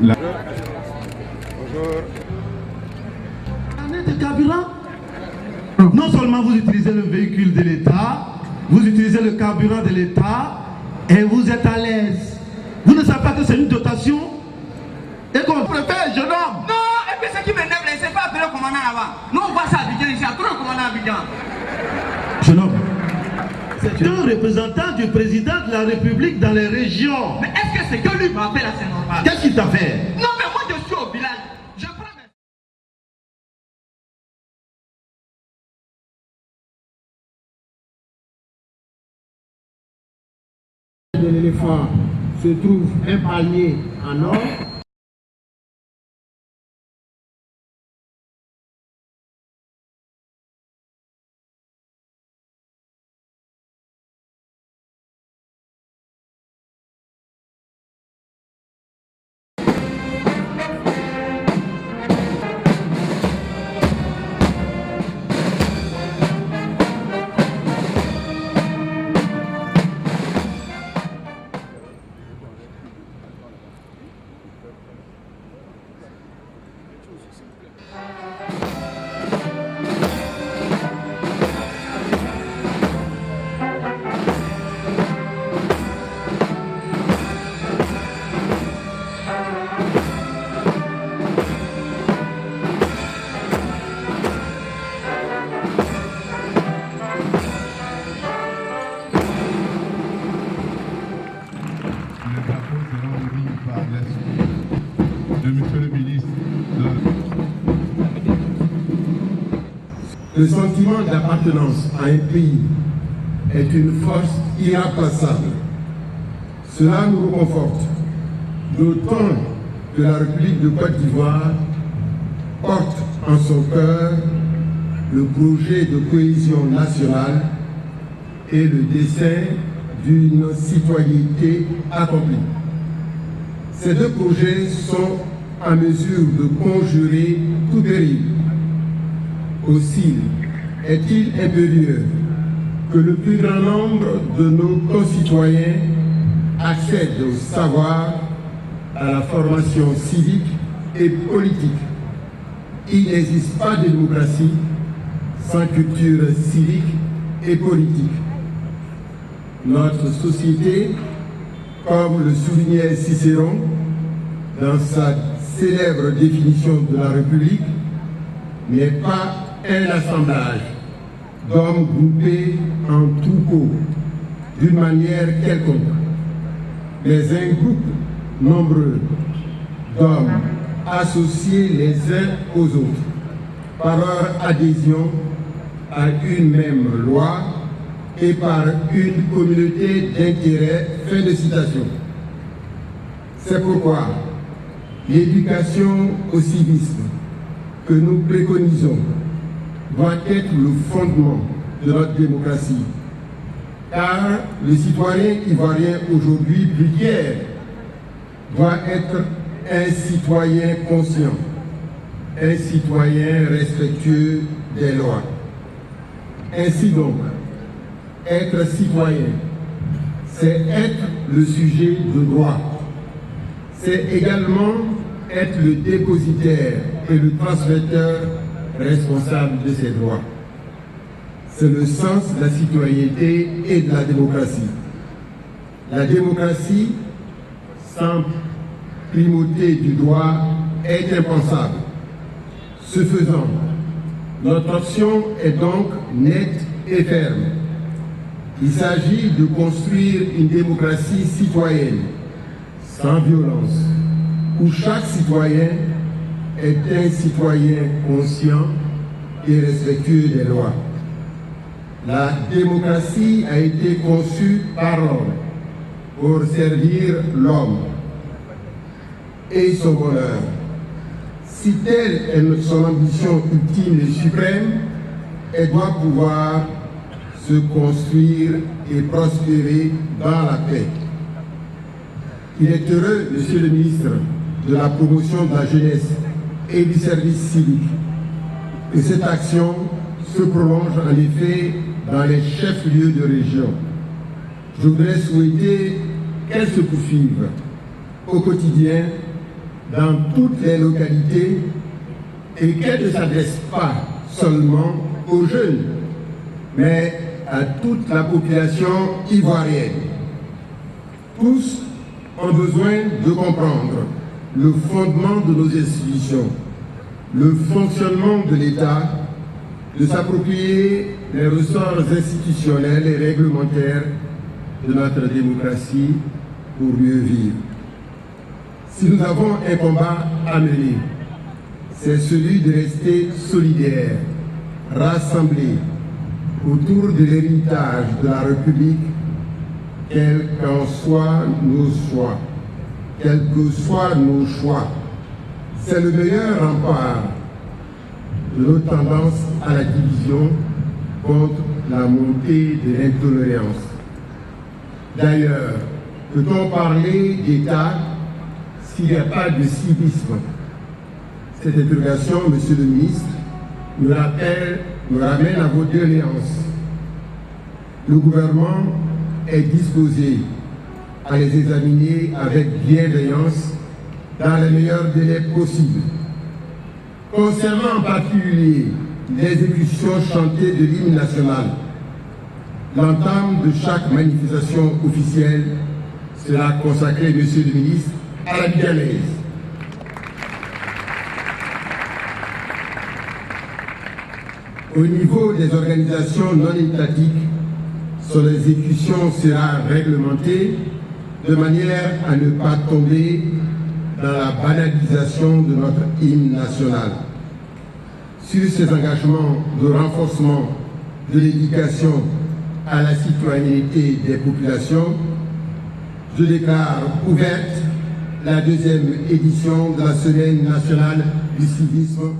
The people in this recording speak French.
Bonjour. De carburant. Non seulement vous utilisez le véhicule de l'État, vous utilisez le carburant de l'État et vous êtes à l'aise. Vous ne savez pas que c'est une dotation et qu'on préfère jeune homme. Non, et puis ce qui m'énerve, c'est pas appeler le commandant là-bas. Nous on voit ça à Abidjan ici, à tout le commandant à Abidjan. Jeune homme, c'est un représentant du président de la République dans les régions. Mais est-ce que c'est que lui m'appelle là, c'est normal? Qu'est-ce qu'il t'a fait? Non, mais moi je suis au village. Je prends de l'éléphant se trouve un palmier en or. Le sentiment d'appartenance à un pays est une force irremplaçable. Cela nous reconforte, d'autant que la République de Côte d'Ivoire porte en son cœur le projet de cohésion nationale et le dessein d'une citoyenneté accomplie. Ces deux projets sont en mesure de conjurer tout péril. Aussi, est-il impérieux que le plus grand nombre de nos concitoyens accèdent au savoir, à la formation civique et politique. Il n'existe pas de démocratie sans culture civique et politique. Notre société, comme le soulignait Cicéron dans sa célèbre définition de la République, n'est pas un assemblage d'hommes groupés en troupeaux d'une manière quelconque, mais un groupe nombreux d'hommes associés les uns aux autres par leur adhésion à une même loi et par une communauté d'intérêts. Fin de citation. C'est pourquoi l'éducation au civisme que nous préconisons doit être le fondement de notre démocratie. Car le citoyen ivoirien aujourd'hui plus qu'hier doit être un citoyen conscient, un citoyen respectueux des lois. Ainsi donc, être citoyen, c'est être le sujet de droit. C'est également être le dépositaire et le transmetteur responsable de ses droits. C'est le sens de la citoyenneté et de la démocratie. La démocratie, sans primauté du droit, est impensable. Ce faisant, notre option est donc nette et ferme. Il s'agit de construire une démocratie citoyenne, sans violence, où chaque citoyen est un citoyen conscient et respectueux des lois. La démocratie a été conçue par l'homme pour servir l'homme et son bonheur. Si telle est son ambition ultime et suprême, elle doit pouvoir se construire et prospérer dans la paix. Il est heureux, Monsieur le ministre, de la promotion de la jeunesse et du service civique, que cette action se prolonge en effet dans les chefs-lieux de région. Je voudrais souhaiter qu'elle se poursuive au quotidien dans toutes les localités et qu'elle ne s'adresse pas seulement aux jeunes, mais à toute la population ivoirienne. Tous ont besoin de comprendre le fondement de nos institutions, le fonctionnement de l'État, de s'approprier les ressorts institutionnels et réglementaires de notre démocratie pour mieux vivre. Si nous avons un combat à mener, c'est celui de rester solidaires, rassemblés autour de l'héritage de la République, quels qu'en soient nos choix, quels que soient nos choix. C'est le meilleur rempart de nos tendances à la division contre la montée de l'intolérance. D'ailleurs, peut-on parler d'État s'il n'y a pas de civisme? Cette interrogation, Monsieur le ministre, nous ramène à vos doléances. Le gouvernement est disposé à les examiner avec bienveillance dans les meilleurs délais possibles. Concernant en particulier l'exécution chantée de l'hymne national, l'entame de chaque manifestation officielle sera consacrée, Monsieur le ministre, à la guyanaise. Au niveau des organisations non étatiques, son exécution sera réglementée de manière à ne pas tomber dans la banalisation de notre hymne national. Sur ces engagements de renforcement de l'éducation à la citoyenneté des populations, je déclare ouverte la 2e édition de la Semaine nationale du civisme